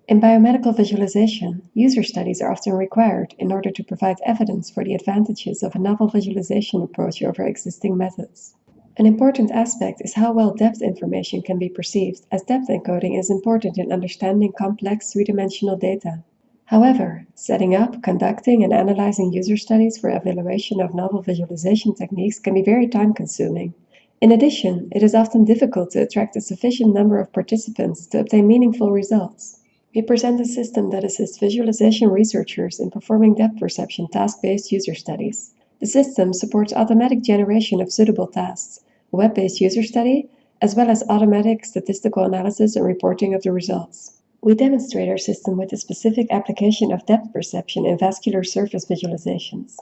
In biomedical visualization, user studies are often required in order to provide evidence for the advantages of a novel visualization approach over existing methods. An important aspect is how well depth information can be perceived, as depth encoding is important in understanding complex three-dimensional data. However, setting up, conducting, and analyzing user studies for evaluation of novel visualization techniques can be very time-consuming. In addition, it is often difficult to attract a sufficient number of participants to obtain meaningful results. We present a system that assists visualization researchers in performing depth perception task-based user studies. The system supports automatic generation of suitable tasks, a web-based user study, as well as automatic statistical analysis and reporting of the results. We demonstrate our system with a specific application of depth perception in vascular surface visualizations.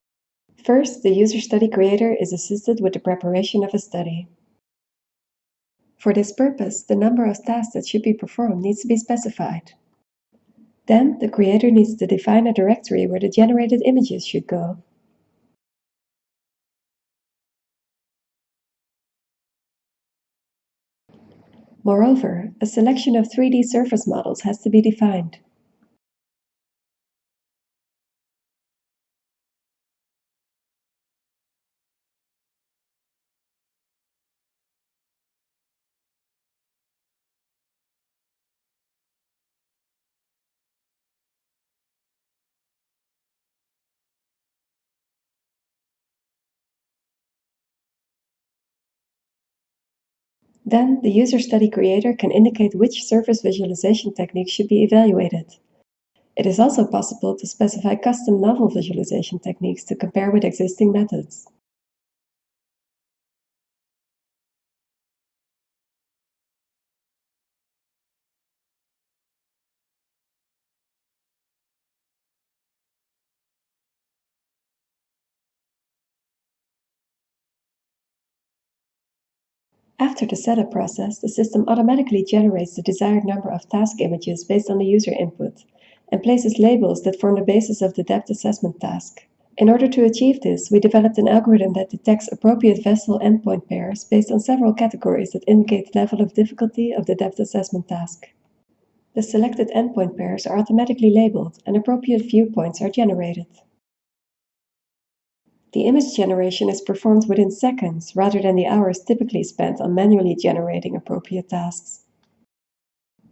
First, the user study creator is assisted with the preparation of a study. For this purpose, the number of tasks that should be performed needs to be specified. Then, the creator needs to define a directory where the generated images should go. Moreover, a selection of 3D surface models has to be defined. Then, the user study creator can indicate which surface visualization technique should be evaluated. It is also possible to specify custom novel visualization techniques to compare with existing methods. After the setup process, the system automatically generates the desired number of task images based on the user input, and places labels that form the basis of the depth assessment task. In order to achieve this, we developed an algorithm that detects appropriate vessel endpoint pairs based on several categories that indicate the level of difficulty of the depth assessment task. The selected endpoint pairs are automatically labeled, and appropriate viewpoints are generated. The image generation is performed within seconds rather than the hours typically spent on manually generating appropriate tasks.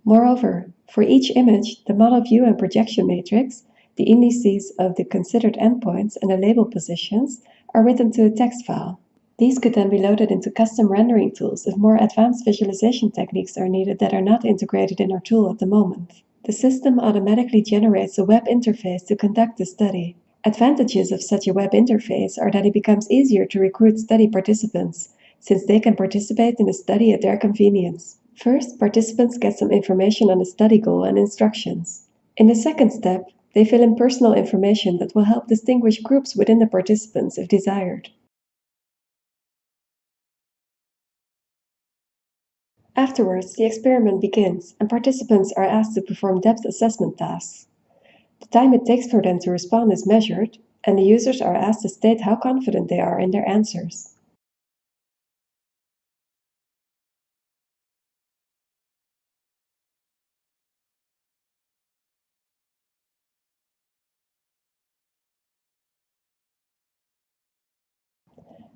Moreover, for each image, the model view and projection matrix, the indices of the considered endpoints, and the label positions are written to a text file. These could then be loaded into custom rendering tools if more advanced visualization techniques are needed that are not integrated in our tool at the moment. The system automatically generates a web interface to conduct the study. Advantages of such a web interface are that it becomes easier to recruit study participants, since they can participate in the study at their convenience. First, participants get some information on the study goal and instructions. In the second step, they fill in personal information that will help distinguish groups within the participants if desired. Afterwards, the experiment begins, and participants are asked to perform depth assessment tasks. The time it takes for them to respond is measured, and the users are asked to state how confident they are in their answers.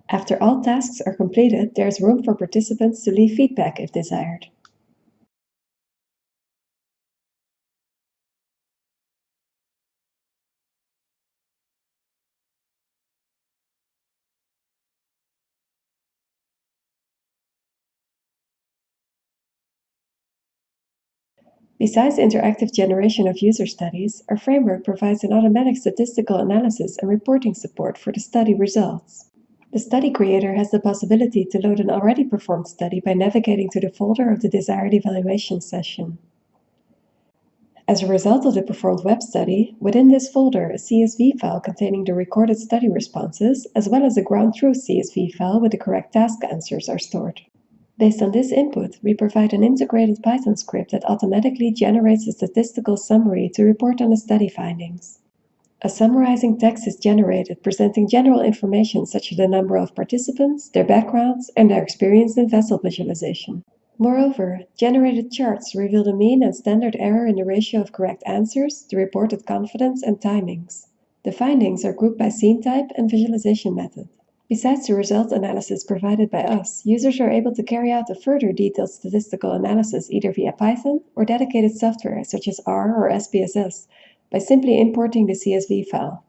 After all tasks are completed, there is room for participants to leave feedback if desired. Besides interactive generation of user studies, our framework provides an automatic statistical analysis and reporting support for the study results. The study creator has the possibility to load an already performed study by navigating to the folder of the desired evaluation session. As a result of the performed web study, within this folder, a CSV file containing the recorded study responses, as well as a ground truth CSV file with the correct task answers are stored. Based on this input, we provide an integrated Python script that automatically generates a statistical summary to report on the study findings. A summarizing text is generated presenting general information such as the number of participants, their backgrounds, and their experience in vessel visualization. Moreover, generated charts reveal the mean and standard error in the ratio of correct answers, the reported confidence, and timings. The findings are grouped by scene type and visualization method. Besides the result analysis provided by us, users are able to carry out a further detailed statistical analysis either via Python or dedicated software such as R or SPSS by simply importing the CSV file.